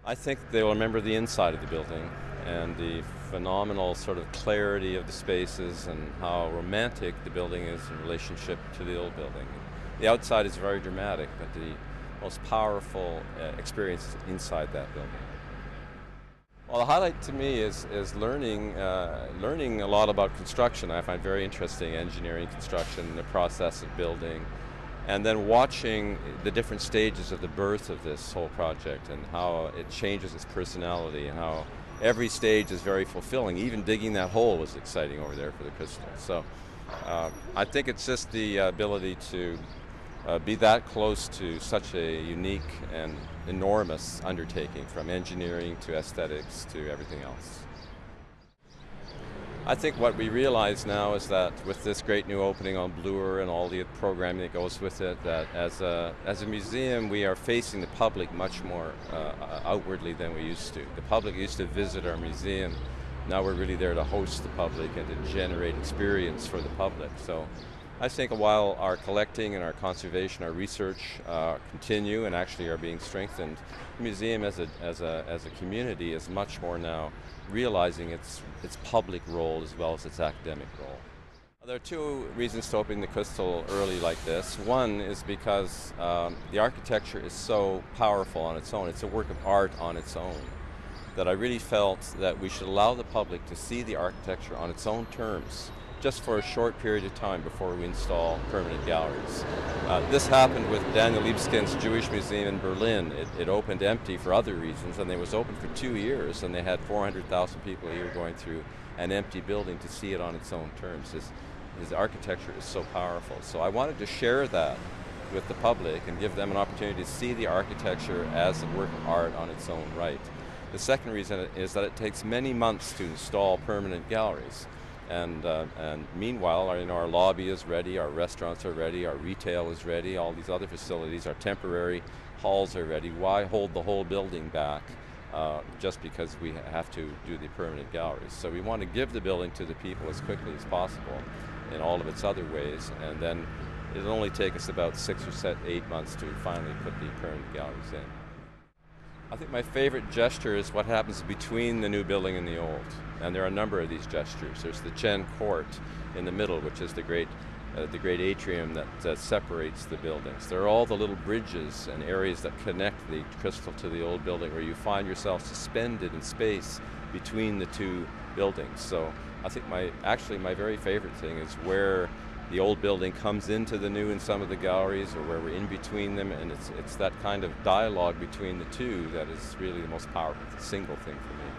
I think they will remember the inside of the building and the phenomenal sort of clarity of the spaces and how romantic the building is in relationship to the old building. The outside is very dramatic, but the most powerful experience is inside that building. Well, the highlight to me is learning a lot about construction. I find very interesting engineering, construction, the process of building, and then watching the different stages of the birth of this whole project and how it changes its personality and how every stage is very fulfilling. Even digging that hole was exciting over there for the crystal. So I think it's just the ability to be that close to such a unique and enormous undertaking, from engineering to aesthetics to everything else. I think what we realize now is that with this great new opening on Bloor and all the programming that goes with it, that as a museum we are facing the public much more outwardly than we used to. The public used to visit our museum. Now we're really there to host the public and to generate experience for the public. So I think while our collecting and our conservation, our research continue and actually are being strengthened, the museum as a community is much more now realizing its public role as well as its academic role. There are two reasons to open the crystal early like this. One is because the architecture is so powerful on its own. It's a work of art on its own, that I really felt that we should allow the public to see the architecture on its own terms, just for a short period of time before we install permanent galleries. This happened with Daniel Libeskind's Jewish Museum in Berlin. It opened empty for other reasons, and it was open for 2 years, and they had 400,000 people a year going through an empty building to see it on its own terms. His architecture is so powerful. So I wanted to share that with the public and give them an opportunity to see the architecture as a work of art on its own right. The second reason is that it takes many months to install permanent galleries. And meanwhile, our lobby is ready, our restaurants are ready, our retail is ready, all these other facilities, our temporary halls are ready. Why hold the whole building back just because we have to do the permanent galleries? So we want to give the building to the people as quickly as possible in all of its other ways, and then it'll only take us about 6 or 8 months to finally put the permanent galleries in. I think my favorite gesture is what happens between the new building and the old. And there are a number of these gestures. There's the Chen Court in the middle, which is the great atrium that separates the buildings. There are all the little bridges and areas that connect the crystal to the old building, where you find yourself suspended in space between the two buildings. So I think my very favorite thing is where the old building comes into the new in some of the galleries, or where we're in between them, and it's that kind of dialogue between the two that is really the most powerful single thing for me.